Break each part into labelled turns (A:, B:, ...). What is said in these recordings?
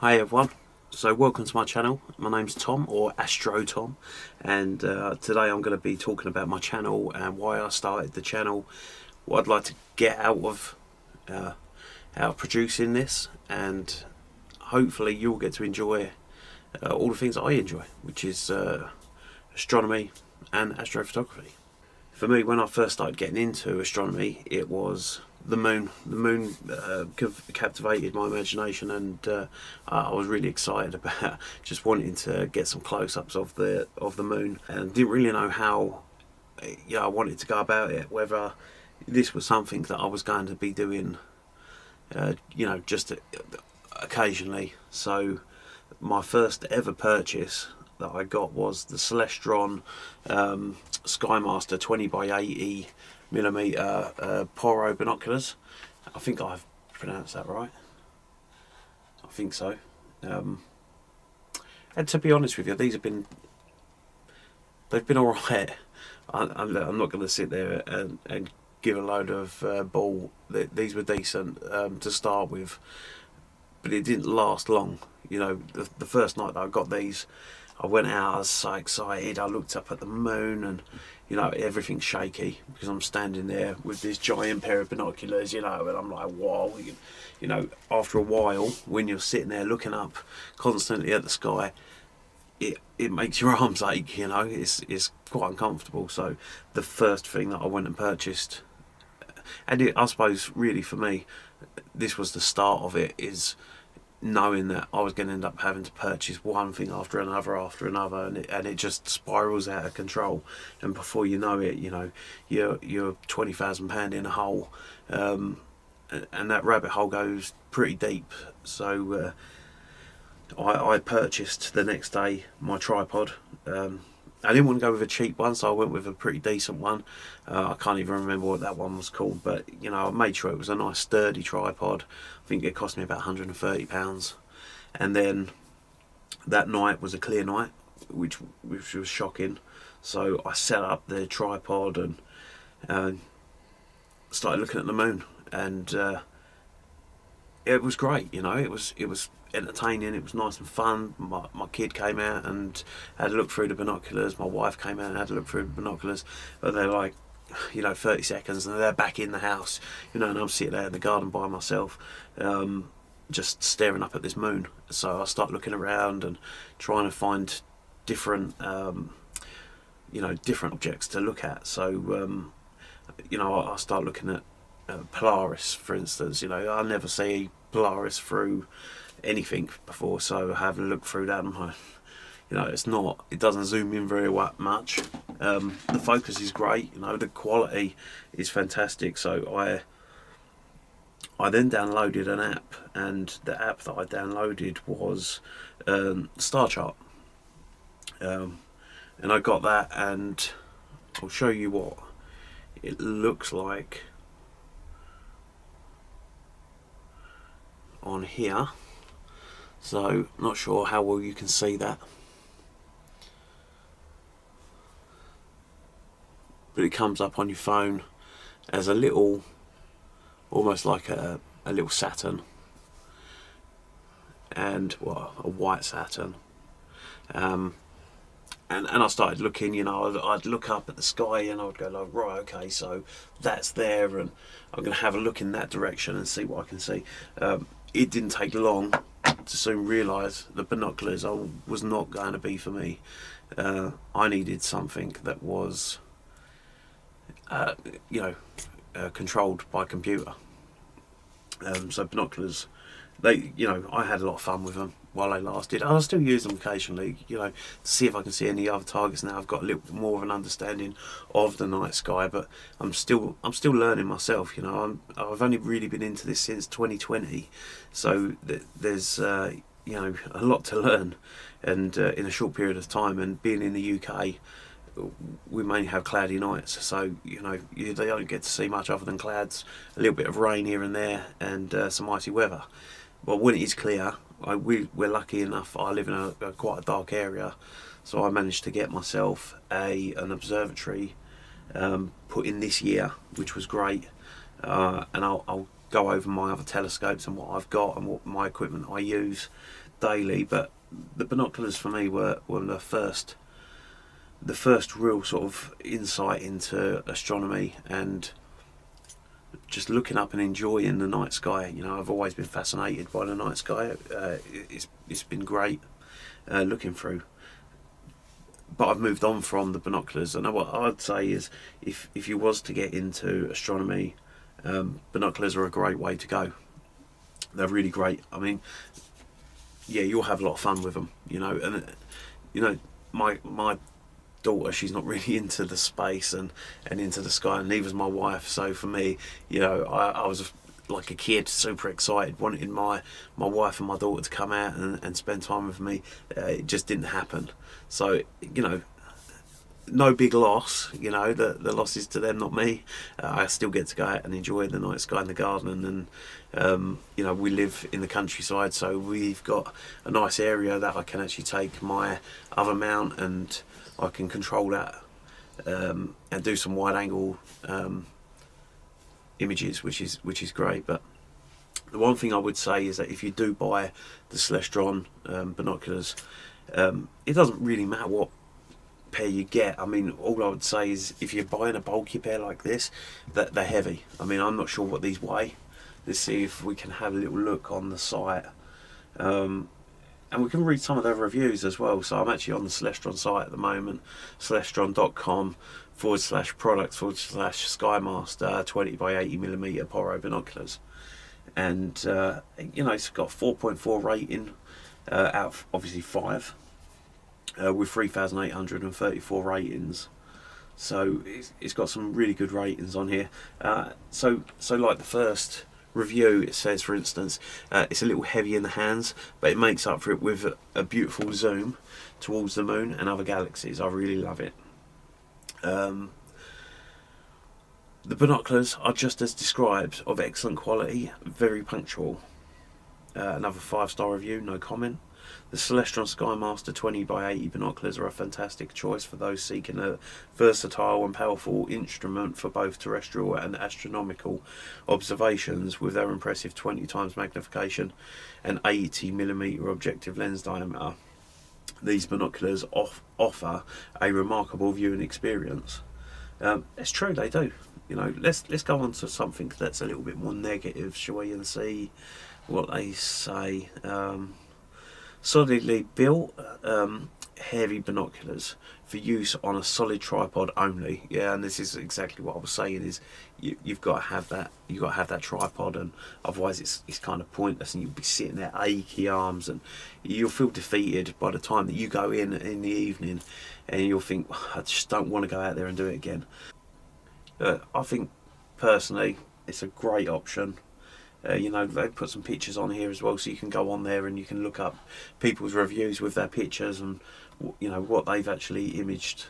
A: Hi everyone, so welcome to my channel. My name's Tom, or Astro Tom, and today I'm going to be talking about my channel and why I started the channel, what I'd like to get out of producing this, and hopefully you'll get to enjoy all the things that I enjoy, which is astronomy and astrophotography. For me, when I first started getting into astronomy, it was the moon. The moon captivated my imagination, and I was really excited about just wanting to get some close-ups of the moon, and didn't really know how I wanted to go about it. Whether this was something that I was going to be doing, just occasionally. So, my first ever purchase that I got was the Celestron Skymaster 20 by 80 millimeter Poro binoculars. I think I've pronounced that right. I think so. And to be honest with you, they've been alright. I'm not going to sit there and give a load of ball. These were decent to start with, but it didn't last long. The first night that I got these, I went out, I was so excited, I looked up at the moon, and everything's shaky because I'm standing there with this giant pair of binoculars, and I'm like, wow. After a while, when you're sitting there looking up constantly at the sky, it makes your arms ache, it's quite uncomfortable. So the first thing that I went and purchased, and I suppose really for me, this was the start of it, is knowing that I was going to end up having to purchase one thing after another, and it just spirals out of control, and before you know it, you're £20,000 in a hole, and that rabbit hole goes pretty deep. So I purchased the next day my tripod. I didn't want to go with a cheap one, so I went with a pretty decent one. I can't even remember what that one was called, but I made sure it was a nice sturdy tripod. I think it cost me about £130. And then that night was a clear night, which was shocking. So I set up the tripod and started looking at the moon, and it was great. It was entertaining, it was nice and fun. My kid came out and had a look through the binoculars, my wife came out and had a look through the binoculars, but they're like 30 seconds and they're back in the house, and I'm sitting there in the garden by myself, just staring up at this moon. So I start looking around and trying to find different different objects to look at. So I start looking at Polaris, for instance. I never see Polaris through anything before, so having a look through that, it doesn't zoom in very much. The focus is great, the quality is fantastic. So I then downloaded an app, and the app that I downloaded was Star Chart, and I got that, and I'll show you what it looks like on here. So not sure how well you can see that, but it comes up on your phone as a little, almost like a little Saturn, and a white Saturn. And I started looking, I'd look up at the sky and I would go like, right, okay, so that's there, and I'm going to have a look in that direction and see what I can see. It didn't take long to soon realise that binoculars was not going to be for me. I needed something that was, controlled by computer. So binoculars, I had a lot of fun with them while they lasted. I still use them occasionally, to see if I can see any other targets. Now I've got a little bit more of an understanding of the night sky, but I'm still learning myself. I've only really been into this since 2020, so there's a lot to learn, and in a short period of time. And being in the UK, we mainly have cloudy nights, so they don't get to see much other than clouds, a little bit of rain here and there, and some icy weather. But when it is clear, we're lucky enough. I live in a quite a dark area, so I managed to get myself an observatory put in this year, which was great. And I'll go over my other telescopes and what I've got and what my equipment I use daily. But the binoculars for me were the first real sort of insight into astronomy and just looking up and enjoying the night sky. You know, I've always been fascinated by the night sky. It's been great looking through. But I've moved on from the binoculars, and what I'd say is, if you was to get into astronomy, binoculars are a great way to go. They're really great. I mean, yeah, you'll have a lot of fun with them, you know. And you know, my daughter, she's not really into the space and into the sky, and neither's my wife. So for me, you know, I was like a kid, super excited, wanting my wife and my daughter to come out and spend time with me. It just didn't happen. So, you know, no big loss, you know, the loss is to them, not me. I still get to go out and enjoy the night sky in the garden, and you know, we live in the countryside, so we've got a nice area that I can actually take my other mount and I can control that and do some wide angle images, which is great. But the one thing I would say is that if you do buy the Celestron binoculars, it doesn't really matter what pair you get. I mean, all I would say is if you're buying a bulky pair like this, that they're heavy. I mean, I'm not sure what these weigh. Let's see if we can have a little look on the site, and we can read some of their reviews as well. So I'm actually on the Celestron site at the moment, celestron.com/product/Skymaster 20x80mm Poro binoculars, and you know, it's got 4.4 rating out of obviously 5. With 3,834 ratings, so it's got some really good ratings on here. So like the first review, it says, for instance, it's a little heavy in the hands, but it makes up for it with a beautiful zoom towards the moon and other galaxies. I really love it. The binoculars are just as described, of excellent quality, very punctual. Another 5-star review, no comment. The Celestron Skymaster 20x80 binoculars are a fantastic choice for those seeking a versatile and powerful instrument for both terrestrial and astronomical observations. With their impressive 20 times magnification and 80mm objective lens diameter, these binoculars offer a remarkable viewing experience. It's true, they do. You know, let's go on to something that's a little bit more negative, shall we, and see what they say. Solidly built, heavy binoculars for use on a solid tripod only. Yeah, and this is exactly what I was saying. Is you've got to have that. You've got to have that tripod, and otherwise it's kind of pointless, and you'll be sitting there achy arms, and you'll feel defeated by the time that you go in the evening, and you'll think, I just don't want to go out there and do it again. I think personally, it's a great option. You know, they put some pictures on here as well, so you can go on there and you can look up people's reviews with their pictures and, you know, what they've actually imaged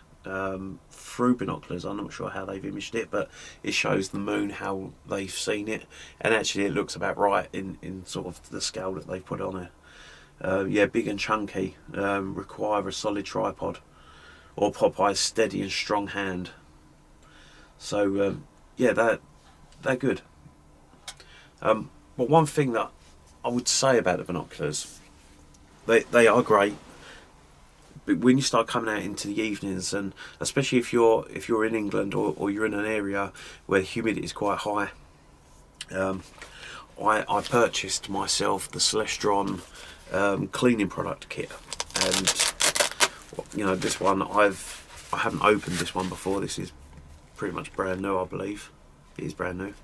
A: through binoculars. I'm not sure how they've imaged it, but it shows the moon, how they've seen it, and actually it looks about right in sort of the scale that they've put on it. Yeah, big and chunky, require a solid tripod or Popeye's steady and strong hand. So yeah, they're good. But one thing that I would say about the binoculars, they are great, but when you start coming out into the evenings, and especially if you're in England or you're in an area where the humidity is quite high, I purchased myself the Celestron cleaning product kit, and you know, this one I haven't opened this one before. This is pretty much brand new, I believe. It is brand new.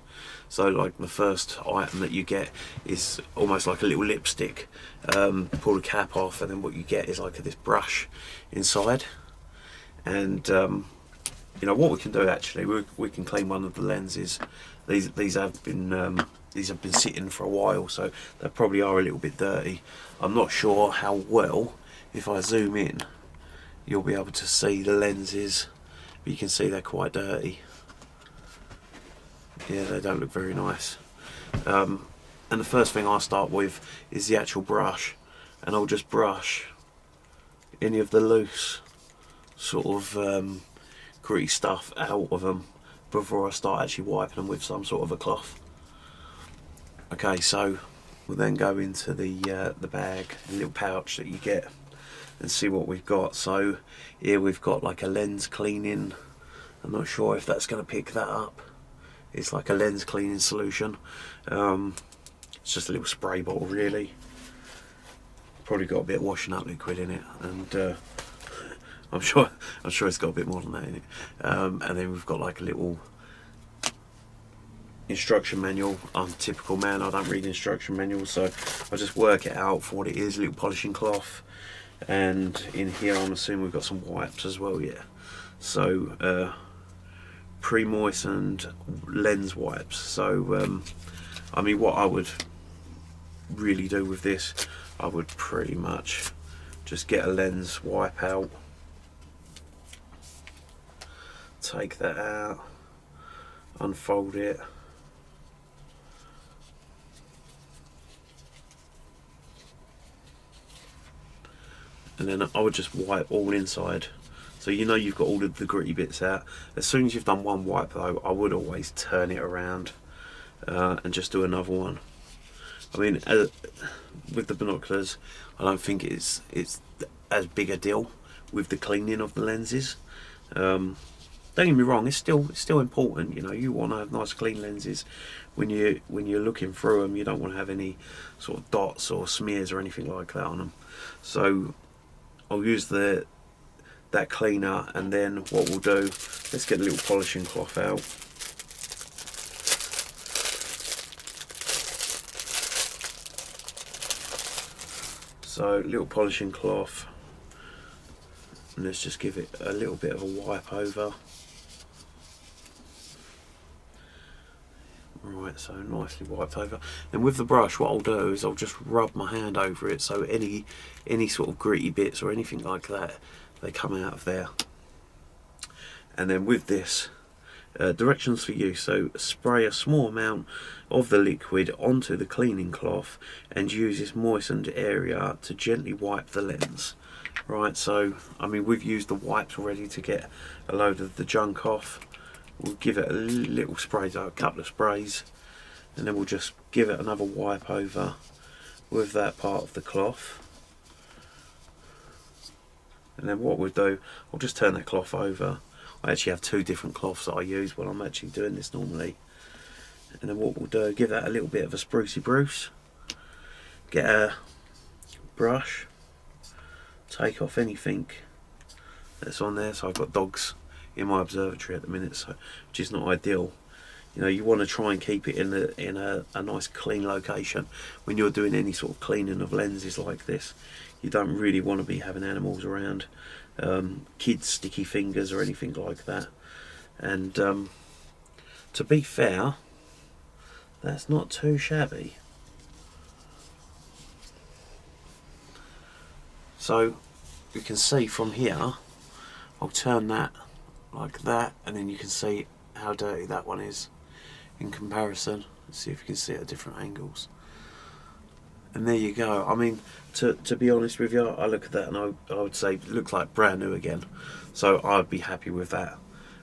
A: So like the first item that you get is almost like a little lipstick. Pull the cap off, and then what you get is like this brush inside. And you know what we can do actually, we can clean one of the lenses. These have been sitting for a while, so they probably are a little bit dirty. I'm not sure how well, if I zoom in, you'll be able to see the lenses, but you can see they're quite dirty. Yeah, they don't look very nice. And the first thing I start with is the actual brush, and I'll just brush any of the loose sort of gritty stuff out of them before I start actually wiping them with some sort of a cloth. Okay, so we'll then go into the bag, a little pouch that you get, and see what we've got. So here we've got like a lens cleaning. I'm not sure if that's going to pick that up. It's like a lens cleaning solution. It's just a little spray bottle, really. Probably got a bit of washing up liquid in it, and I'm sure it's got a bit more than that in it. And then we've got like a little instruction manual. I'm a typical man, I don't read instruction manuals, so I just work it out for what it is. A little polishing cloth, and in here I'm assuming we've got some wipes as well. Yeah, so pre-moistened lens wipes. So I mean, what I would really do with this, I would pretty much just get a lens wipe out, take that out, unfold it, and then I would just wipe all inside. So you know you've got all of the gritty bits out. As soon as you've done one wipe though, I would always turn it around and just do another one. I mean, with the binoculars, I don't think it's as big a deal with the cleaning of the lenses. Don't get me wrong, it's still important. You know, you want to have nice clean lenses when you're looking through them. You don't want to have any sort of dots or smears or anything like that on them. So I'll use that cleaner, and then what we'll do, let's get a little polishing cloth out. So little polishing cloth, and let's just give it a little bit of a wipe over. Right, so nicely wiped over. And with the brush, what I'll do is I'll just rub my hand over it, so any sort of gritty bits or anything like that, they come out of there. And then with this, directions for use. So spray a small amount of the liquid onto the cleaning cloth and use this moistened area to gently wipe the lens. Right, so I mean, we've used the wipes already to get a load of the junk off. We'll give it a little spray, so a couple of sprays, and then we'll just give it another wipe over with that part of the cloth. And then what we'll do, I'll just turn that cloth over. I actually have two different cloths that I use when I'm actually doing this normally. And then what we'll do, give that a little bit of a sprucey bruise. Get a brush, take off anything that's on there. So I've got dogs in my observatory at the minute, so which is not ideal. You know, you want to try and keep it in a nice clean location when you're doing any sort of cleaning of lenses like this. You don't really want to be having animals around, kids' sticky fingers or anything like that. And to be fair, that's not too shabby. So you can see from here, I'll turn that like that, and then you can see how dirty that one is in comparison. Let's see if you can see it at different angles. And there you go. I mean, to be honest with you, I look at that and I would say it looks like brand new again. So I'd be happy with that.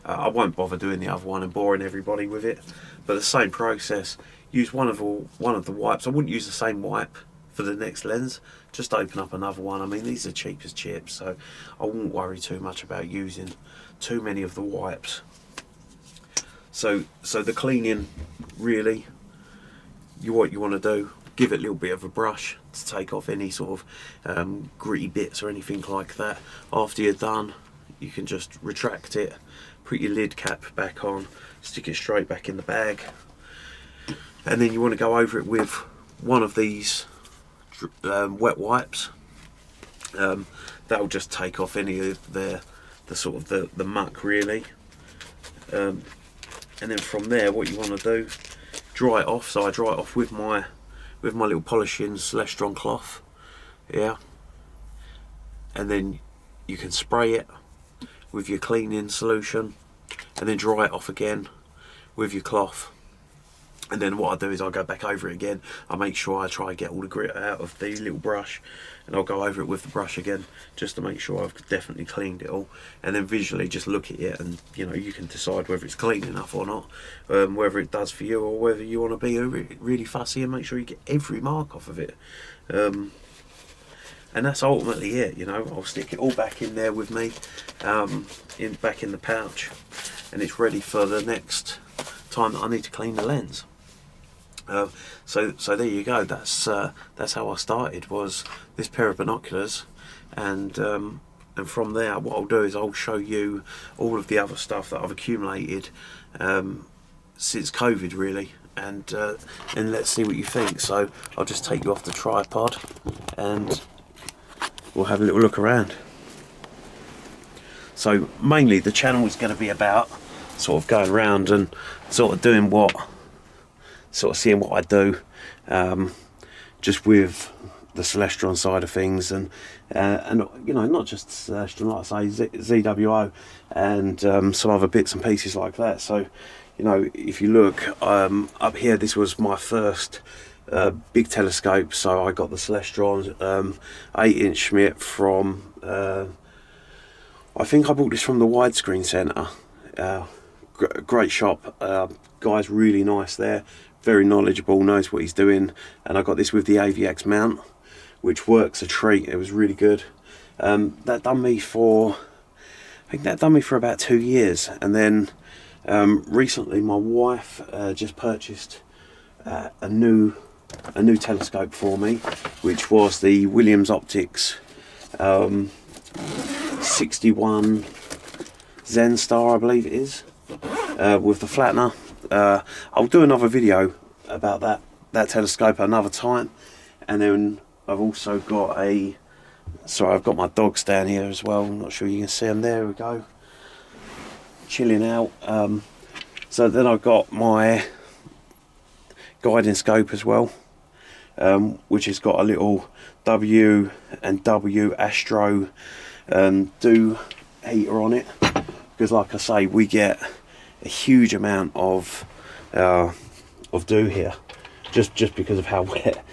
A: I won't bother doing the other one and boring everybody with it. But the same process. Use one of the wipes. I wouldn't use the same wipe for the next lens. Just open up another one. I mean, these are cheap as chips, so I wouldn't worry too much about using too many of the wipes. So the cleaning, really, what you want to do, give it a little bit of a brush to take off any sort of gritty bits or anything like that. After you're done, you can just retract it, put your lid cap back on, stick it straight back in the bag, and then you want to go over it with one of these wet wipes. That'll just take off any of the sort of the muck, really. And then from there, what you want to do, dry it off. So I dry it off with my little polishing Celestron cloth, yeah. And then you can spray it with your cleaning solution, and then dry it off again with your cloth. And then what I do is I go back over it again. I make sure I try and get all the grit out of the little brush, and I'll go over it with the brush again just to make sure I've definitely cleaned it all. And then visually just look at it, and you know, you can decide whether it's clean enough or not, whether it does for you, or whether you want to be really fussy and make sure you get every mark off of it. And that's ultimately it. You know, I'll stick it all back in there with me, back in the pouch, and it's ready for the next time that I need to clean the lens. So there you go. That's how I started, was this pair of binoculars, and from there, what I'll do is I'll show you all of the other stuff that I've accumulated since COVID, really, and let's see what you think. So I'll just take you off the tripod, and we'll have a little look around. So mainly the channel is going to be about sort of going around and sort of doing seeing what I do, just with the Celestron side of things, and you know, not just Celestron, like I say, ZWO, and some other bits and pieces like that. So, you know, if you look up here, this was my first big telescope. So I got the Celestron 8-inch Schmidt from, I think I bought this from the Widescreen Centre. Great shop, guy's really nice there, very knowledgeable, knows what he's doing. And I got this with the AVX mount, which works a treat. It was really good. That done me for, I think that done me for about 2 years. And then recently my wife just purchased a new telescope for me, which was the Williams Optics 61 Zen Star, I believe it is, with the flattener. I'll do another video about that telescope another time. And then I've also got I've got my dogs down here as well. I'm not sure you can see them. There we go, chilling out. So then I've got my guiding scope as well, which has got a little W and W Astro dew heater on it, because like I say, we get a huge amount of dew here, just because of how wet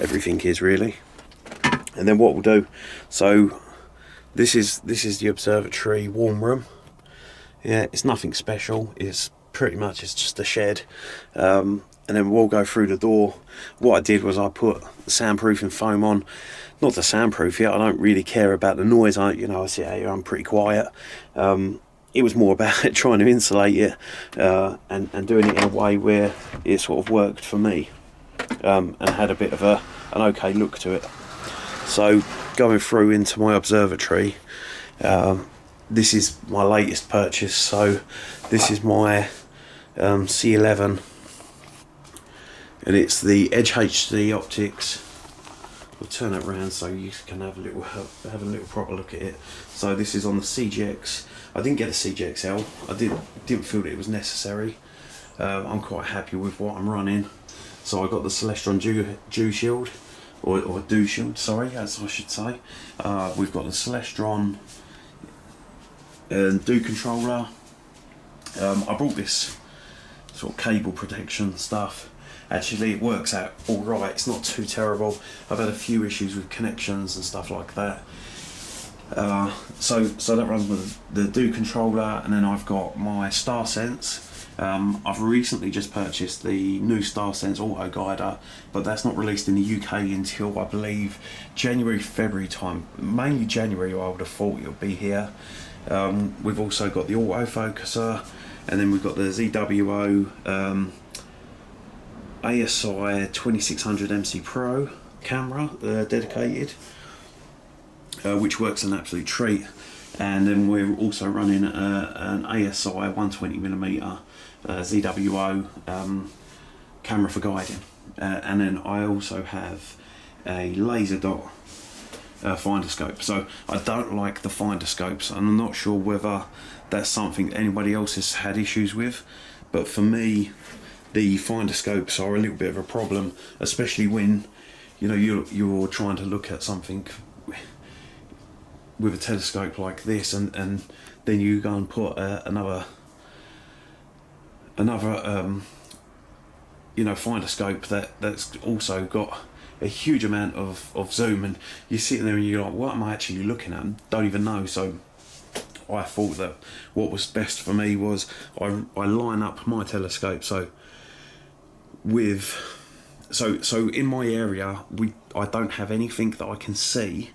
A: everything is, really. And then what we'll do, so this is the observatory warm room. Yeah, it's nothing special, it's just a shed. And then we'll go through the door. What I did was I put the soundproofing foam on, not to soundproof it. I don't really care about the noise. I sit out here, I'm pretty quiet. It was more about trying to insulate it, and doing it in a way where it sort of worked for me, and had a bit of an okay look to it. So going through into my observatory, this is my latest purchase. So this is my C11, and it's the Edge HD optics. We'll turn it around so you can have a little proper look at it. So this is on the CGX. I didn't get a CGXL. I didn't feel that it was necessary. I'm quite happy with what I'm running. So I got the Celestron Dew Shield, or Dew Shield, sorry, as I should say. We've got the Celestron Dew controller. I brought this sort of cable protection stuff. Actually, it works out all right. It's not too terrible. I've had a few issues with connections and stuff like that. So that runs with the Dew controller, and then I've got my StarSense. I've recently just purchased the new StarSense Auto Guider, but that's not released in the UK until, I believe, January, February time. Mainly January, I would have thought it'll be here. We've also got the autofocuser, and then we've got the ZWO ASI 2600 MC Pro camera, dedicated, which works an absolute treat. And then we're also running an ASI 120mm ZWO camera for guiding, and then I also have a laser dot finder scope. So I don't like the finder scopes, and I'm not sure whether that's something anybody else has had issues with, but for me the finder scopes are a little bit of a problem, especially when you're trying to look at something with a telescope like this, and then you go and put another find a scope that's also got a huge amount of zoom, and you're sitting there and you're like, what am I actually looking at? And don't even know. So I thought that what was best for me was I line up my telescope. So in my area I don't have anything that I can see,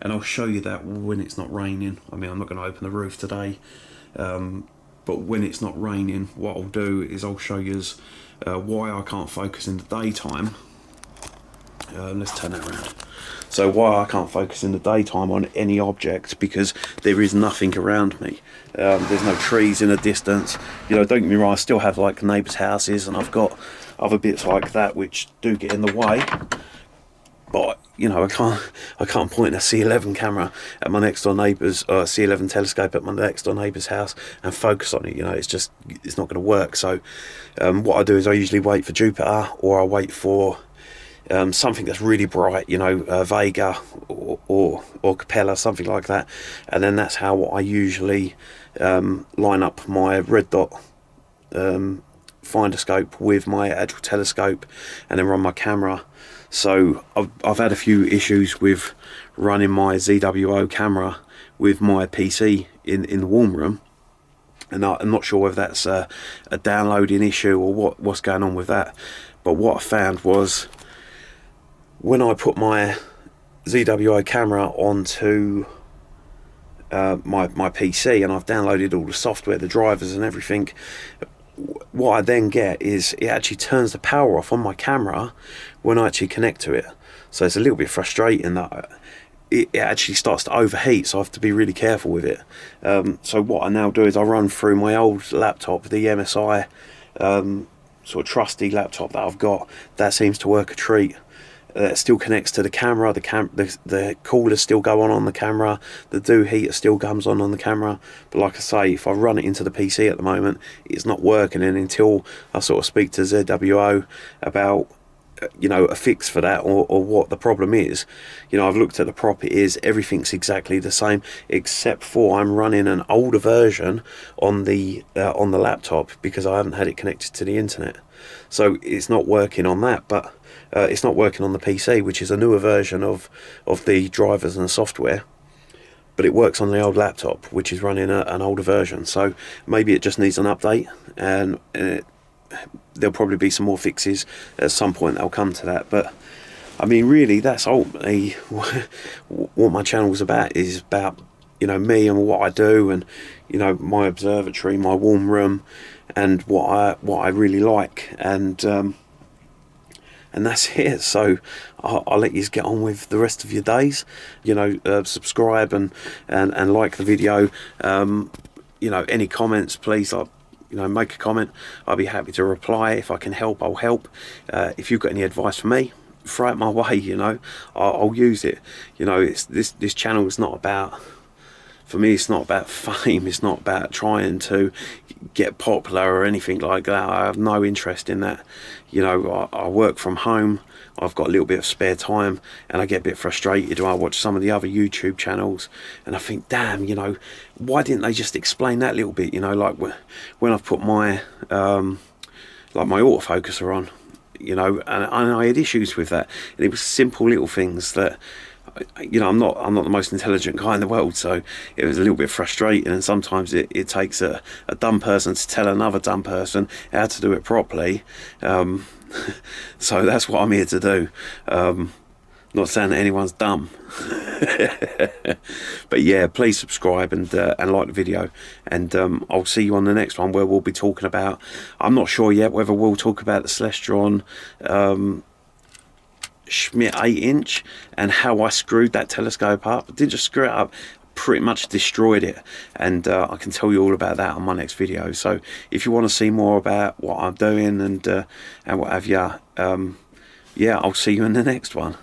A: and I'll show you that when it's not raining. I mean, I'm not going to open the roof today, but when it's not raining, what I'll do is I'll show you why I can't focus in the daytime. Let's turn that around. So why I can't focus in the daytime on any object, because there is nothing around me. There's no trees in the distance. Don't get me wrong, I still have like neighbours' houses, and I've got other bits like that which do get in the way. But I can't point a C11 camera at my next door neighbour's, or a C11 telescope at my next door neighbour's house and focus on it. It's not going to work. So what I do is I usually wait for Jupiter, or I wait for something that's really bright, Vega or Capella, something like that, and then that's how I usually line up my red dot finder scope with my actual telescope, and then run my camera. So I've had a few issues with running my ZWO camera with my PC in the warm room, and I'm not sure whether that's a downloading issue or what's going on with that. But what I found was, when I put my ZWO camera onto my PC, and I've downloaded all the software, the drivers and everything, what I then get is it actually turns the power off on my camera when I actually connect to it. So it's a little bit frustrating that it actually starts to overheat, so I have to be really careful with it. So what I now do is I run through my old laptop, the MSI sort of trusty laptop that I've got. That seems to work a treat. It still connects to the camera. The coolers still go on the camera. The dew heater still comes on the camera. But like I say, if I run it into the PC at the moment, it's not working. And until I sort of speak to ZWO about a fix for that, or what the problem is, I've looked at the prop. It is, everything's exactly the same, except for I'm running an older version on the laptop, because I haven't had it connected to the internet. So it's not working on that, but it's not working on the PC, which is a newer version of the drivers and the software, but it works on the old laptop, which is running an older version. So maybe it just needs an update, and there'll probably be some more fixes at some point that'll come to that. But I mean, really, that's ultimately what my channel's about. Is about me and what I do, and my observatory, my warm room, and what I really like, and that's it. So I'll let you get on with the rest of your days. Subscribe and like the video. Any comments, please, make a comment. I'll be happy to reply. If I can help, I'll help. If you've got any advice for me, throw it my way. I'll use it. It's this channel is not about, for me, it's not about fame. It's not about trying to get popular or anything like that. I have no interest in that. I work from home. I've got a little bit of spare time, and I get a bit frustrated when I watch some of the other YouTube channels, and I think, damn, why didn't they just explain that little bit? Like when I've put my my autofocuser on, and I had issues with that, and it was simple little things that, I'm not the most intelligent guy in the world, so it was a little bit frustrating. And sometimes it takes a dumb person to tell another dumb person how to do it properly. So that's what I'm here to do. Not saying that anyone's dumb. But yeah, please subscribe and like the video, and I'll see you on the next one, where we'll be talking about, I'm not sure yet whether we'll talk about the Celestron Schmidt 8-inch and how I screwed that telescope up. I didn't just screw it up, pretty much destroyed it, and I can tell you all about that on my next video. So if you want to see more about what I'm doing and what have you, yeah, I'll see you in the next one.